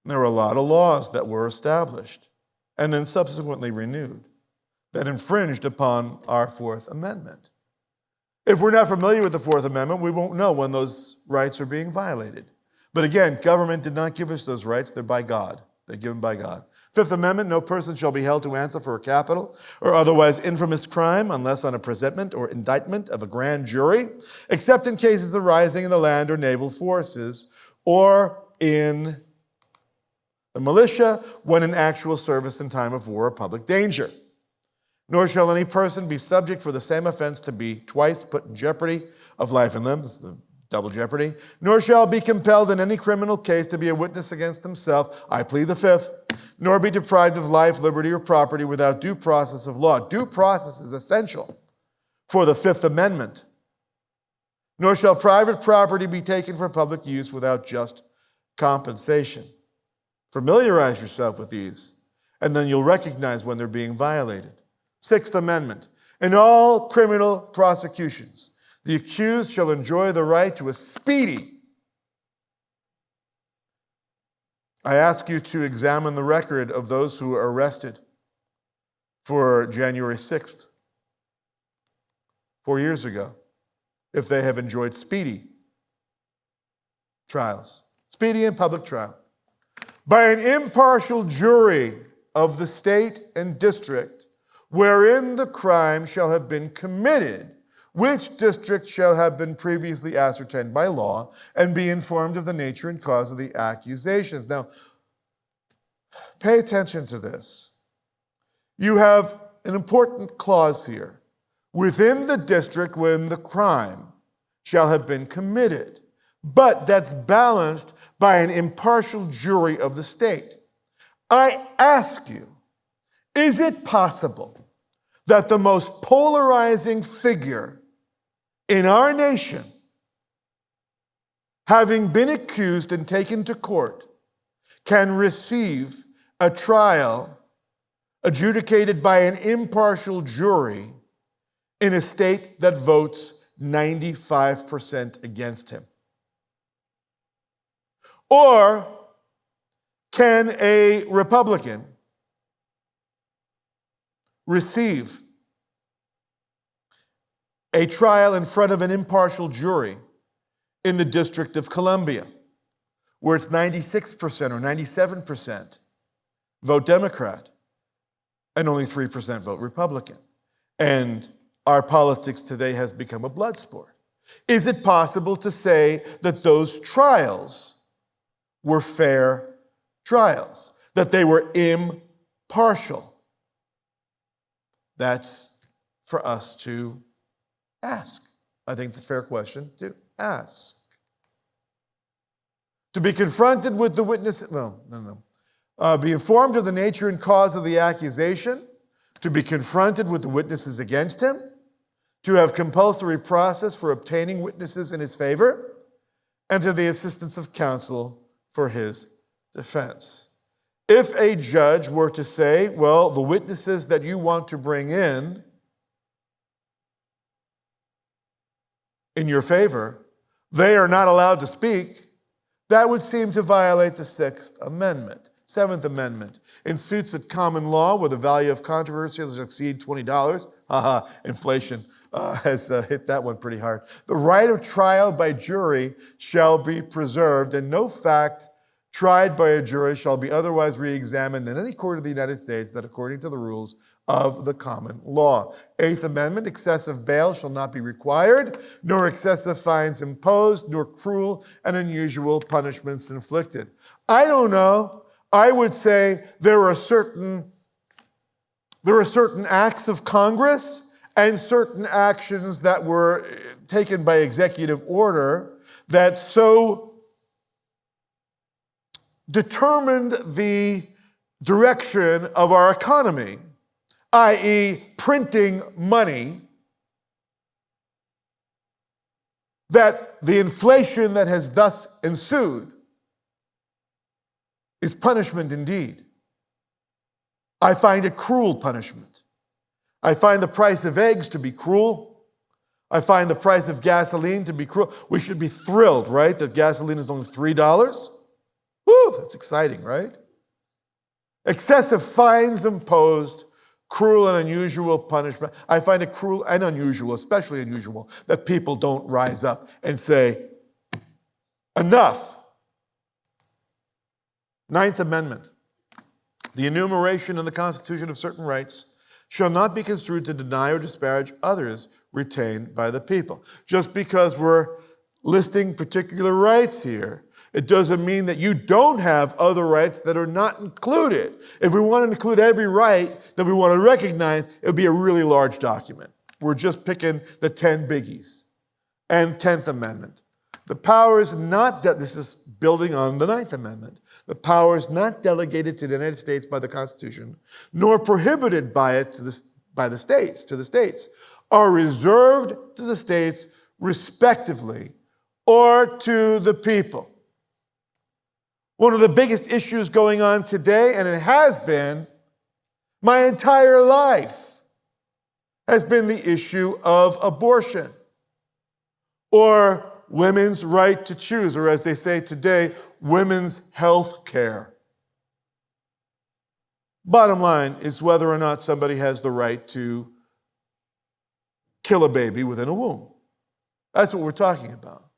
There were a lot of laws that were established and then subsequently renewed that infringed upon our Fourth Amendment. If we're not familiar with the Fourth Amendment, we won't know when those rights are being violated. But again, government did not give us those rights. They're by God. They're given by God. Fifth Amendment, no person shall be held to answer for a capital or otherwise infamous crime unless on a presentment or indictment of a grand jury, except in cases arising in the land or naval forces or in the militia when in actual service in time of war or public danger. Nor shall any person be subject for the same offense to be twice put in jeopardy of life and limb. This is the double jeopardy. Nor shall be compelled in any criminal case to be a witness against himself. I plead the fifth. Nor be deprived of life, liberty, or property without due process of law. Due process is essential for the Fifth Amendment. Nor shall private property be taken for public use without just compensation. Familiarize yourself with these, and then you'll recognize when they're being violated. Sixth Amendment. In all criminal prosecutions, the accused shall enjoy the right to a speedy. I ask you to examine the record of those who were arrested for January 6th, 4 years ago, if they have enjoyed speedy trials, speedy and public trial, by an impartial jury of the state and district wherein the crime shall have been committed, which district shall have been previously ascertained by law, and be informed of the nature and cause of the accusations. Now, pay attention to this. You have an important clause here. Within the district when the crime shall have been committed. But that's balanced by an impartial jury of the state. I ask you, is it possible that the most polarizing figure in our nation, having been accused and taken to court, can receive a trial adjudicated by an impartial jury in a state that votes 95% against him? Or can a Republican receive a trial in front of an impartial jury in the District of Columbia, where it's 96% or 97% vote Democrat and only 3% vote Republican? And our politics today has become a blood sport. Is it possible to say that those trials were fair trials, that they were impartial? That's for us to ask. I think it's a fair question to ask. To be confronted with the witness, be informed of the nature and cause of the accusation, to be confronted with the witnesses against him, to have compulsory process for obtaining witnesses in his favor, and to the assistance of counsel for his defense. If a judge were to say, well, the witnesses that you want to bring in your favor, they are not allowed to speak, that would seem to violate the Sixth Amendment. Seventh Amendment. In suits at common law where the value of controversy has exceeded $20, inflation has hit that one pretty hard. The right of trial by jury shall be preserved, and no fact tried by a jury shall be otherwise re-examined in any court of the United States than according to the rules of the common law. Eighth Amendment, excessive bail shall not be required, nor excessive fines imposed, nor cruel and unusual punishments inflicted. I don't know. I would say there are certain acts of Congress and certain actions that were taken by executive order that so determined the direction of our economy, i.e., printing money, that the inflation that has thus ensued is punishment indeed. I find it cruel punishment. I find the price of eggs to be cruel. I find the price of gasoline to be cruel. We should be thrilled, right, that gasoline is only $3? Woo, that's exciting, right? Excessive fines imposed, cruel and unusual punishment. I find it cruel and unusual, especially unusual, that people don't rise up and say, enough. Ninth Amendment. The enumeration in the Constitution of certain rights shall not be construed to deny or disparage others retained by the people. Just because we're listing particular rights here, it doesn't mean that you don't have other rights that are not included. If we want to include every right that we want to recognize, it would be a really large document. We're just picking the 10 biggies. And 10th Amendment. The power is not, this is building on the 9th Amendment. The power is not delegated to the United States by the Constitution, nor prohibited by it to the states, are reserved to the states respectively, or to the people. One of the biggest issues going on today, and it has been my entire life, has been the issue of abortion or women's right to choose, or as they say today, women's health care. Bottom line is whether or not somebody has the right to kill a baby within a womb. That's what we're talking about.